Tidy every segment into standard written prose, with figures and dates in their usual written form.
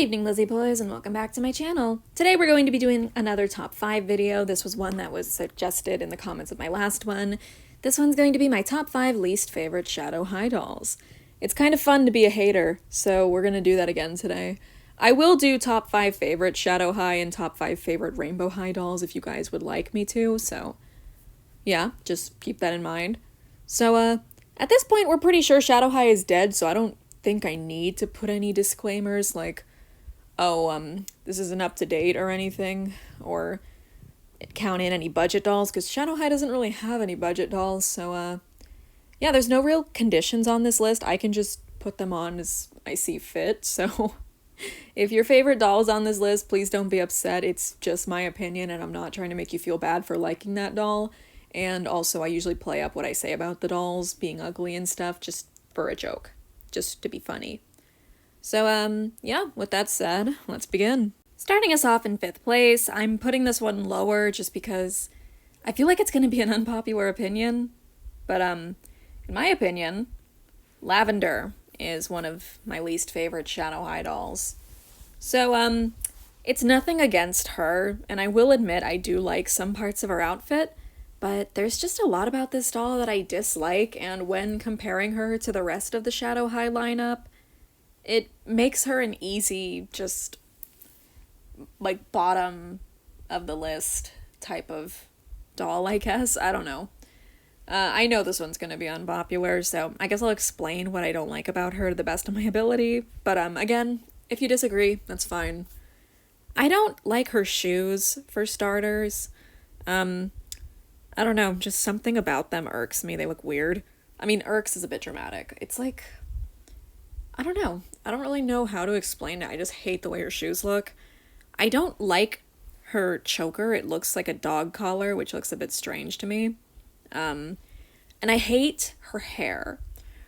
evening, Lizzie boys, and welcome back to my channel. Today we're going to be doing another top 5 video. This was one that was suggested in the comments of my last one. This one's going to be my top 5 least favorite Shadow High dolls. It's kind of fun to be a hater, so we're going to do that again today. I will do top 5 favorite Shadow High and top 5 favorite Rainbow High dolls if you guys would like me to, so yeah, just keep that in mind. So, at this point we're pretty sure Shadow High is dead, so I don't think I need to put any disclaimers like, oh, this isn't up to date or anything, or count in any budget dolls, because Shadow High doesn't really have any budget dolls, so, yeah, there's no real conditions on this list. I can just put them on as I see fit, so if your favorite doll is on this list, please don't be upset. It's just my opinion, and I'm not trying to make you feel bad for liking that doll, and also I usually play up what I say about the dolls being ugly and stuff, just for a joke, just to be funny. So, yeah, with that said, let's begin. Starting us off in 5th place, I'm putting this one lower just because I feel like it's going to be an unpopular opinion, but, in my opinion, Lavender is one of my least favorite Shadow High dolls. So, it's nothing against her, and I will admit I do like some parts of her outfit, but there's just a lot about this doll that I dislike, and when comparing her to the rest of the Shadow High lineup, it makes her an easy, just, like, bottom of the list type of doll, I guess. I don't know. I know this one's gonna be unpopular, so I guess I'll explain what I don't like about her to the best of my ability. But, again, if you disagree, that's fine. I don't like her shoes, for starters. I don't know, just something about them irks me. They look weird. I mean, irks is a bit dramatic. It's like, I don't know. I don't really know how to explain it. I just hate the way her shoes look. I don't like her choker. It looks like a dog collar, which looks a bit strange to me. And I hate her hair.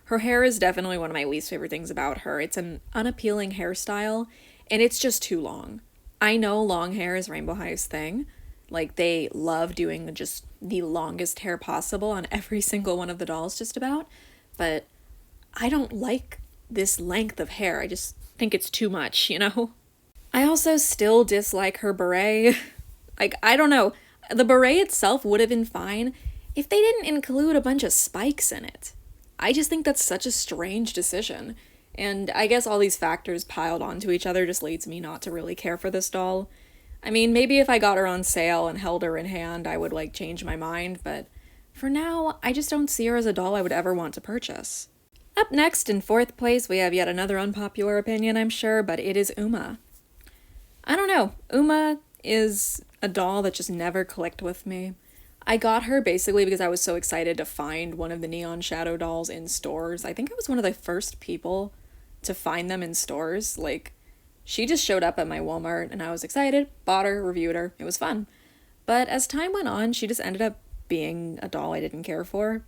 Her hair is definitely one of my least favorite things about her. It's an unappealing hairstyle, and it's just too long. I know long hair is Rainbow High's thing. Like, they love doing just the longest hair possible on every single one of the dolls, just about. But I don't like this length of hair. I just think it's too much, you know? I also still dislike her beret. Like, I don't know. The beret itself would have been fine if they didn't include a bunch of spikes in it. I just think that's such a strange decision. And I guess all these factors piled onto each other just leads me not to really care for this doll. I mean, maybe if I got her on sale and held her in hand, I would, like, change my mind, but for now, I just don't see her as a doll I would ever want to purchase. Up next, in 4th place, we have yet another unpopular opinion, I'm sure, but it is Uma. I don't know. Uma is a doll that just never clicked with me. I got her basically because I was so excited to find one of the Neon Shadow dolls in stores. I think I was one of the first people to find them in stores. Like, she just showed up at my Walmart, and I was excited, bought her, reviewed her. It was fun. But as time went on, she just ended up being a doll I didn't care for.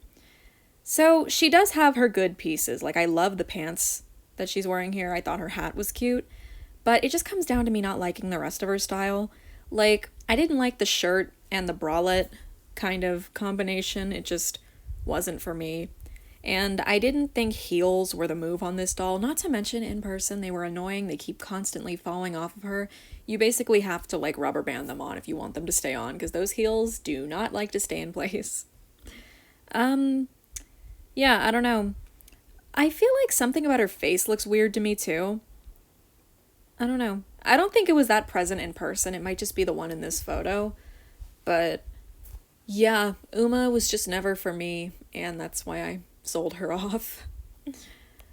So she does have her good pieces. Like, I love the pants that she's wearing here. I thought her hat was cute. But it just comes down to me not liking the rest of her style. Like, I didn't like the shirt and the bralette kind of combination. It just wasn't for me. And I didn't think heels were the move on this doll. Not to mention, in person, they were annoying. They keep constantly falling off of her. You basically have to, like, rubber band them on if you want them to stay on, because those heels do not like to stay in place. Yeah, I don't know. I feel like something about her face looks weird to me, too. I don't know. I don't think it was that present in person. It might just be the one in this photo. But, yeah, Uma was just never for me, and that's why I sold her off.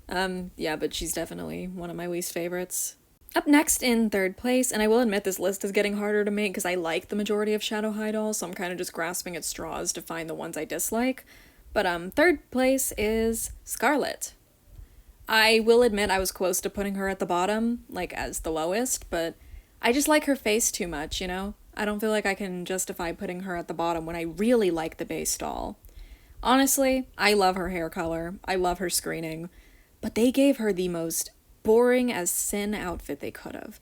Yeah, but she's definitely one of my least favorites. Up next in 3rd place, and I will admit this list is getting harder to make because I like the majority of Shadow High dolls, so I'm kind of just grasping at straws to find the ones I dislike. But 3rd place is Scarlet. I will admit I was close to putting her at the bottom, like as the lowest, but I just like her face too much, you know? I don't feel like I can justify putting her at the bottom when I really like the base doll. Honestly, I love her hair color, I love her screening, but they gave her the most boring as sin outfit they could have.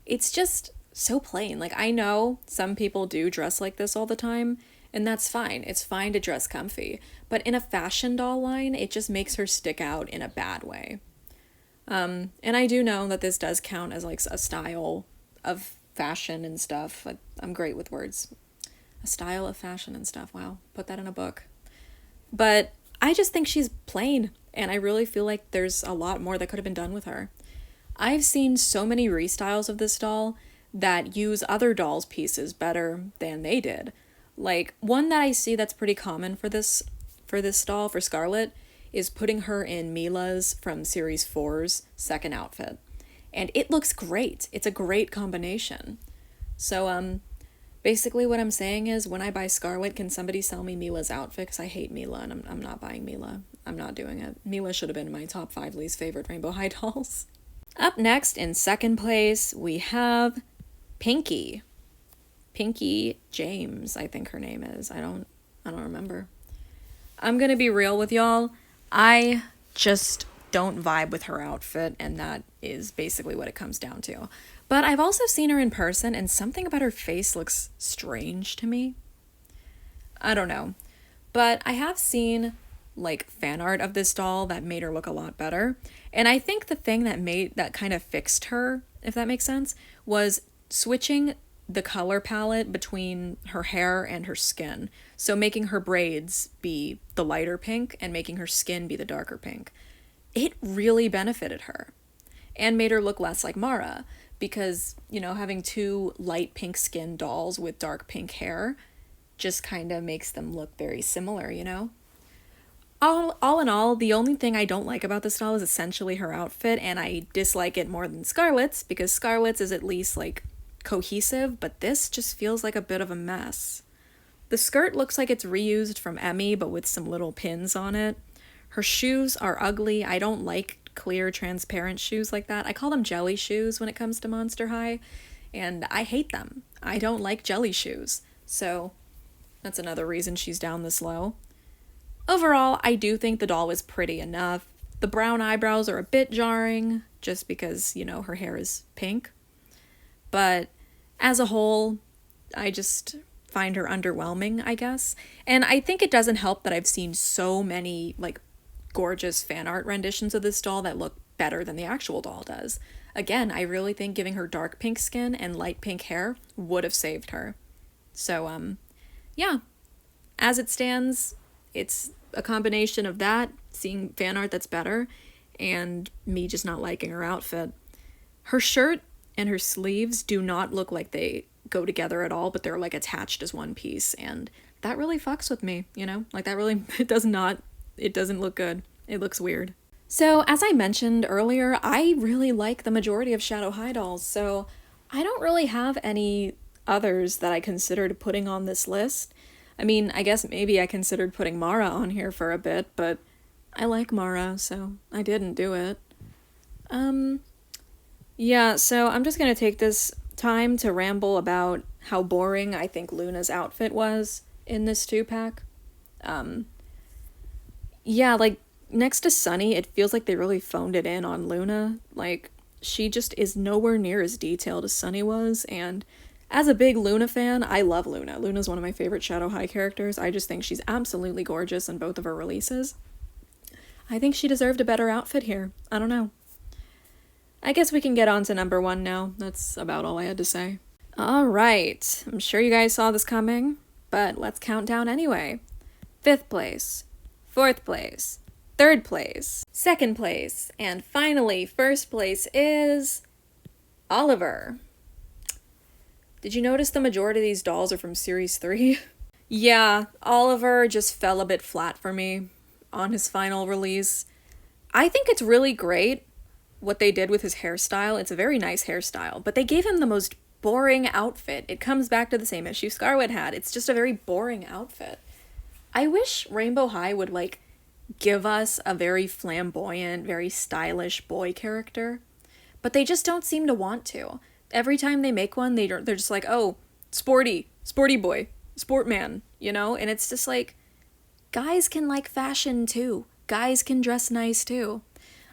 It's just so plain. Like, I know some people do dress like this all the time, and that's fine. It's fine to dress comfy. But in a fashion doll line, it just makes her stick out in a bad way. And I do know that this does count as like a style of fashion and stuff. I'm great with words. A style of fashion and stuff. Wow, put that in a book. But I just think she's plain, and I really feel like there's a lot more that could have been done with her. I've seen so many restyles of this doll that use other dolls' pieces better than they did. Like, one that I see that's pretty common for this doll, for Scarlet, is putting her in Mila's from Series 4's second outfit. And it looks great. It's a great combination. So, basically what I'm saying is, when I buy Scarlet, can somebody sell me Mila's outfit? Because I hate Mila, and I'm not buying Mila. I'm not doing it. Mila should have been my top 5 least favorite Rainbow High dolls. Up next, in second place, we have Pinky. Pinky James, I think her name is. I don't remember. I'm gonna be real with y'all. I just don't vibe with her outfit, and that is basically what it comes down to. But I've also seen her in person, and something about her face looks strange to me. I don't know. But I have seen like fan art of this doll that made her look a lot better. And I think the thing that kind of fixed her, if that makes sense, was switching the color palette between her hair and her skin. So making her braids be the lighter pink and making her skin be the darker pink. It really benefited her and made her look less like Mara, because, you know, having two light pink skin dolls with dark pink hair just kind of makes them look very similar, you know? All in all, the only thing I don't like about this doll is essentially her outfit, and I dislike it more than Scarlet's, because Scarlet's is at least, like, cohesive, but this just feels like a bit of a mess. The skirt looks like it's reused from Emmy, but with some little pins on it. Her shoes are ugly. I don't like clear, transparent shoes like that. I call them jelly shoes when it comes to Monster High, and I hate them. I don't like jelly shoes, so that's another reason she's down this low. Overall, I do think the doll was pretty enough. The brown eyebrows are a bit jarring, just because, you know, her hair is pink. But as a whole, I just find her underwhelming, I guess. And I think it doesn't help that I've seen so many, like, gorgeous fan art renditions of this doll that look better than the actual doll does. Again, I really think giving her dark pink skin and light pink hair would have saved her. So, yeah. As it stands, it's a combination of that, seeing fan art that's better, and me just not liking her outfit. Her shirt and her sleeves do not look like they go together at all, but they're like attached as one piece, and that really fucks with me, you know? Like, that really, it doesn't look good. It looks weird. So, as I mentioned earlier, I really like the majority of Shadow High dolls, so I don't really have any others that I considered putting on this list. I mean, I guess maybe I considered putting Mara on here for a bit, but I like Mara, so I didn't do it. Yeah, so I'm just gonna take this time to ramble about how boring I think Luna's outfit was in this 2-pack. Yeah, like, next to Sunny, it feels like they really phoned it in on Luna. Like, she just is nowhere near as detailed as Sunny was, and as a big Luna fan, I love Luna. Luna's one of my favorite Shadow High characters. I just think she's absolutely gorgeous in both of her releases. I think she deserved a better outfit here. I don't know. I guess we can get on to number 1 now. That's about all I had to say. Alright, I'm sure you guys saw this coming, but let's count down anyway. 5th place, 4th place, 3rd place, 2nd place, and finally 1st place is Oliver. Did you notice the majority of these dolls are from Series 3? Yeah, Oliver just fell a bit flat for me on his final release. I think it's really great what they did with his hairstyle. It's a very nice hairstyle, but they gave him the most boring outfit. It comes back to the same issue Scarlet had. It's just a very boring outfit. I wish Rainbow High would, like, give us a very flamboyant, very stylish boy character, but they just don't seem to want to. Every time they make one, they're just like, oh, sporty boy, sport man, you know? And it's just like, guys can like fashion too. Guys can dress nice too.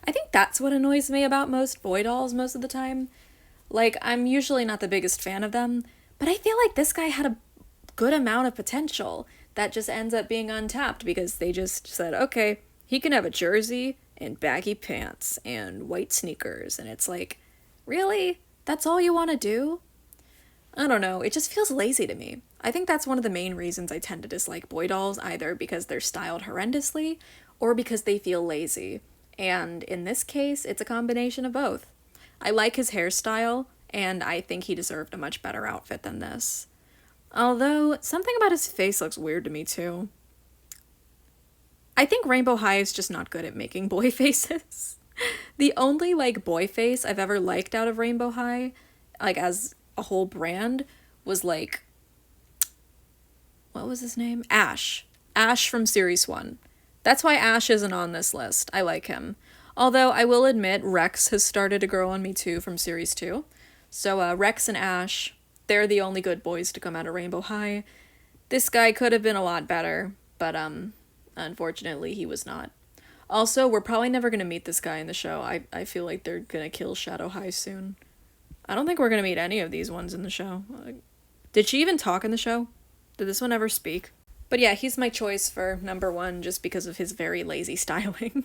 I think that's what annoys me about most boy dolls most of the time. Like, I'm usually not the biggest fan of them, but I feel like this guy had a good amount of potential that just ends up being untapped because they just said, okay, he can have a jersey and baggy pants and white sneakers, and it's like, really? That's all you want to do? I don't know, it just feels lazy to me. I think that's one of the main reasons I tend to dislike boy dolls, either because they're styled horrendously or because they feel lazy. And in this case, it's a combination of both. I like his hairstyle, and I think he deserved a much better outfit than this. Although, something about his face looks weird to me too. I think Rainbow High is just not good at making boy faces. The only, like, boy face I've ever liked out of Rainbow High, like, as a whole brand, was, like, what was his name? Ash. Ash from Series 1. That's why Ash isn't on this list. I like him. Although, I will admit, Rex has started to grow on me too from Series 2. So, Rex and Ash, they're the only good boys to come out of Rainbow High. This guy could have been a lot better, but, unfortunately, he was not. Also, we're probably never going to meet this guy in the show. I feel like they're going to kill Shadow High soon. I don't think we're going to meet any of these ones in the show. Did she even talk in the show? Did this one ever speak? But yeah, he's my choice for number 1 just because of his very lazy styling.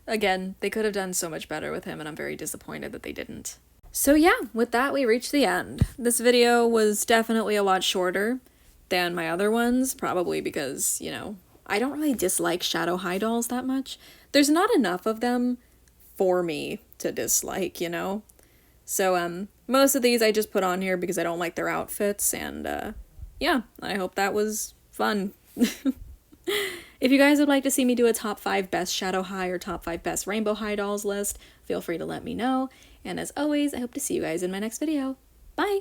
Again, they could have done so much better with him, and I'm very disappointed that they didn't. So yeah, with that we reached the end. This video was definitely a lot shorter than my other ones, probably because, you know, I don't really dislike Shadow High dolls that much. There's not enough of them for me to dislike, you know? So, most of these I just put on here because I don't like their outfits, and, yeah, I hope that was fun. If you guys would like to see me do a top 5 best Shadow High or top 5 best Rainbow High dolls list, feel free to let me know. And as always, I hope to see you guys in my next video. Bye!